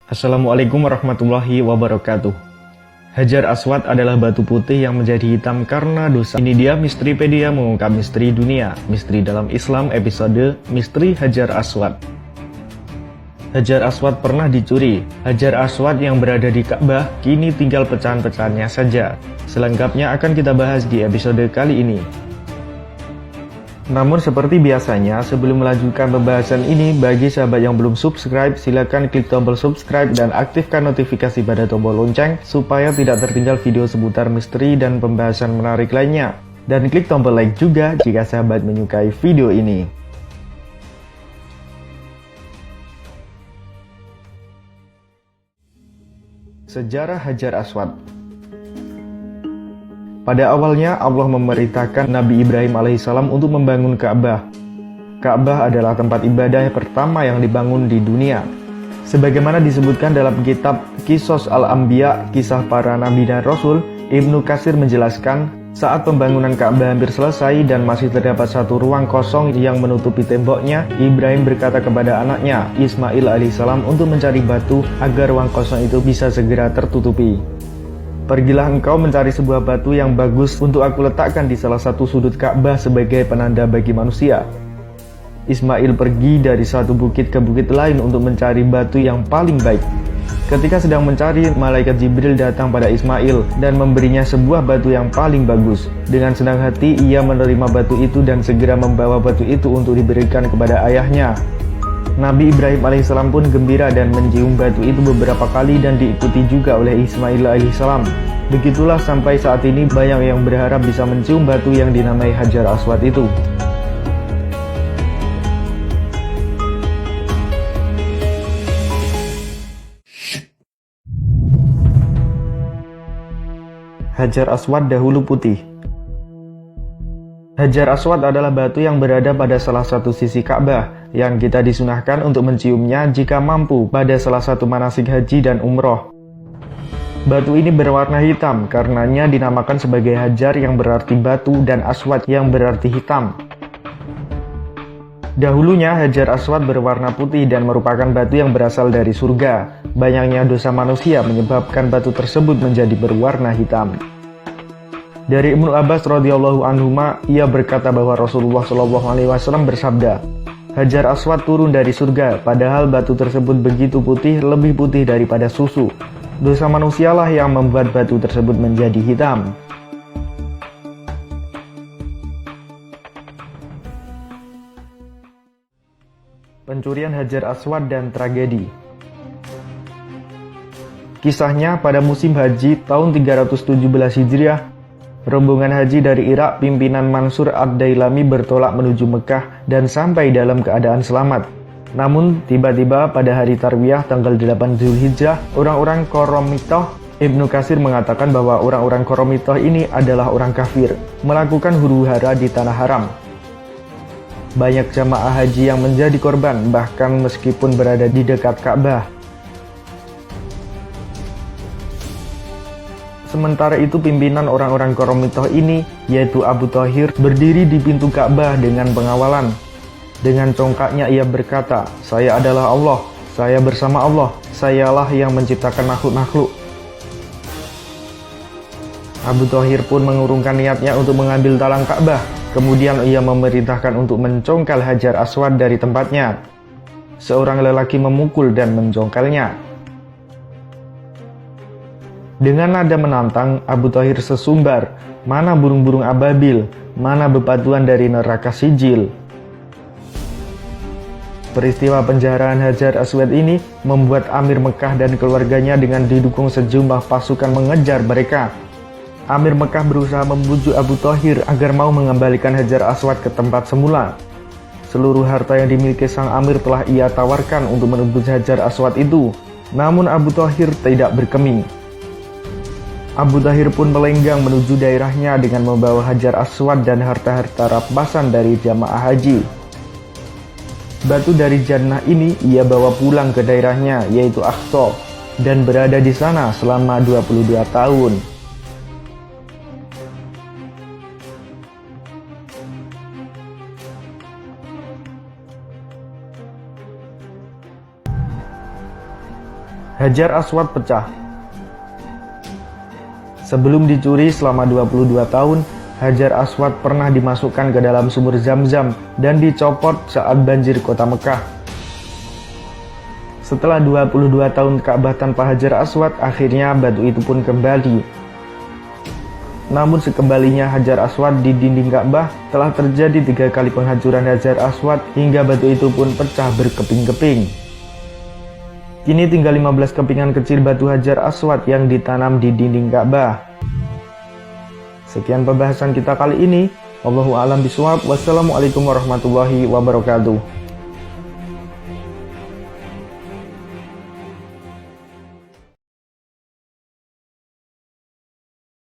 Assalamualaikum warahmatullahi wabarakatuh. Hajar Aswad adalah batu putih yang menjadi hitam karena dosa. Ini dia Misteripedia mengungkap misteri dunia, misteri dalam Islam episode Misteri Hajar Aswad. Hajar Aswad pernah dicuri. Hajar Aswad yang berada di Ka'bah kini tinggal pecahan-pecahannya saja. Selengkapnya akan kita bahas di episode kali ini. Namun seperti biasanya, sebelum melanjutkan pembahasan ini, bagi sahabat yang belum subscribe, silakan klik tombol subscribe dan aktifkan notifikasi pada tombol lonceng supaya tidak tertinggal video seputar misteri dan pembahasan menarik lainnya. Dan klik tombol like juga jika sahabat menyukai video ini. Sejarah Hajar Aswad. Pada awalnya, Allah memerintahkan Nabi Ibrahim alaihissalam untuk membangun Ka'bah. Ka'bah adalah tempat ibadah pertama yang dibangun di dunia. Sebagaimana disebutkan dalam kitab Qisas Al-Anbiya, kisah para nabi dan rasul, Ibnu Katsir menjelaskan, saat pembangunan Ka'bah hampir selesai dan masih terdapat satu ruang kosong yang menutupi temboknya, Ibrahim berkata kepada anaknya, Ismail alaihissalam, untuk mencari batu agar ruang kosong itu bisa segera tertutupi. Pergilah engkau mencari sebuah batu yang bagus untuk aku letakkan di salah satu sudut Ka'bah sebagai penanda bagi manusia. Ismail pergi dari satu bukit ke bukit lain untuk mencari batu yang paling baik. Ketika sedang mencari, malaikat Jibril datang pada Ismail dan memberinya sebuah batu yang paling bagus. Dengan senang hati ia menerima batu itu dan segera membawa batu itu untuk diberikan kepada ayahnya. Nabi Ibrahim alaihissalam pun gembira dan mencium batu itu beberapa kali dan diikuti juga oleh Ismail alaihissalam. Begitulah sampai saat ini banyak yang berharap bisa mencium batu yang dinamai Hajar Aswad itu. Hajar Aswad dahulu putih. Hajar Aswad adalah batu yang berada pada salah satu sisi Ka'bah yang kita disunahkan untuk menciumnya jika mampu pada salah satu manasik haji dan umroh. Batu ini berwarna hitam karenanya dinamakan sebagai Hajar yang berarti batu dan Aswad yang berarti hitam. Dahulunya Hajar Aswad berwarna putih dan merupakan batu yang berasal dari surga. Banyaknya dosa manusia menyebabkan batu tersebut menjadi berwarna hitam. Dari Ibnu Abbas radhiyallahu anhuma, ia berkata bahwa Rasulullah SAW bersabda, Hajar Aswad turun dari surga, padahal batu tersebut begitu putih, lebih putih daripada susu. Dosa manusialah yang membuat batu tersebut menjadi hitam. Pencurian Hajar Aswad dan tragedi. Kisahnya pada musim haji tahun 317 Hijriah, rombongan haji dari Irak pimpinan Mansur ad-Dailami bertolak menuju Mekah dan sampai dalam keadaan selamat. Namun tiba-tiba pada hari Tarwiyah tanggal 8 Zulhijjah, orang-orang Qoromitoh, Ibnu Katsir mengatakan bahwa orang-orang Qoromitoh ini adalah orang kafir, melakukan huru-hara di tanah haram. Banyak jamaah haji yang menjadi korban, bahkan meskipun berada di dekat Ka'bah. Sementara itu pimpinan orang-orang Qoromitoh ini, yaitu Abu Thahir, berdiri di pintu Ka'bah dengan pengawalan. Dengan congkaknya ia berkata, saya adalah Allah, saya bersama Allah, sayalah yang menciptakan makhluk-makhluk. Abu Thahir pun mengurungkan niatnya untuk mengambil talang Ka'bah. Kemudian ia memerintahkan untuk mencongkal Hajar Aswad dari tempatnya. Seorang lelaki memukul dan mencongkalnya. Dengan nada menantang, Abu Thahir sesumbar, mana burung-burung ababil, mana bebatuan dari neraka sijil. Peristiwa penjarahan Hajar Aswad ini membuat Amir Mekah dan keluarganya dengan didukung sejumlah pasukan mengejar mereka. Amir Mekah berusaha membujuk Abu Thahir agar mau mengembalikan Hajar Aswad ke tempat semula. Seluruh harta yang dimiliki sang Amir telah ia tawarkan untuk menebus Hajar Aswad itu, namun Abu Thahir tidak berkeming. Abu Thahir pun melenggang menuju daerahnya dengan membawa Hajar Aswad dan harta-harta rampasan dari jamaah haji. Batu dari jannah ini ia bawa pulang ke daerahnya, yaitu Aqsa, dan berada di sana selama 22 tahun. Hajar Aswad pecah. Sebelum dicuri selama 22 tahun, Hajar Aswad pernah dimasukkan ke dalam sumur Zam-Zam dan dicopot saat banjir kota Mekah. Setelah 22 tahun Ka'bah tanpa Hajar Aswad, akhirnya batu itu pun kembali. Namun sekembalinya Hajar Aswad di dinding Ka'bah, telah terjadi 3 kali penghancuran Hajar Aswad hingga batu itu pun pecah berkeping-keping. Kini tinggal 15 kepingan kecil batu Hajar Aswad yang ditanam di dinding Ka'bah. Sekian pembahasan kita kali ini. Wallahu a'lam bishawab. Wassalamualaikum warahmatullahi wabarakatuh.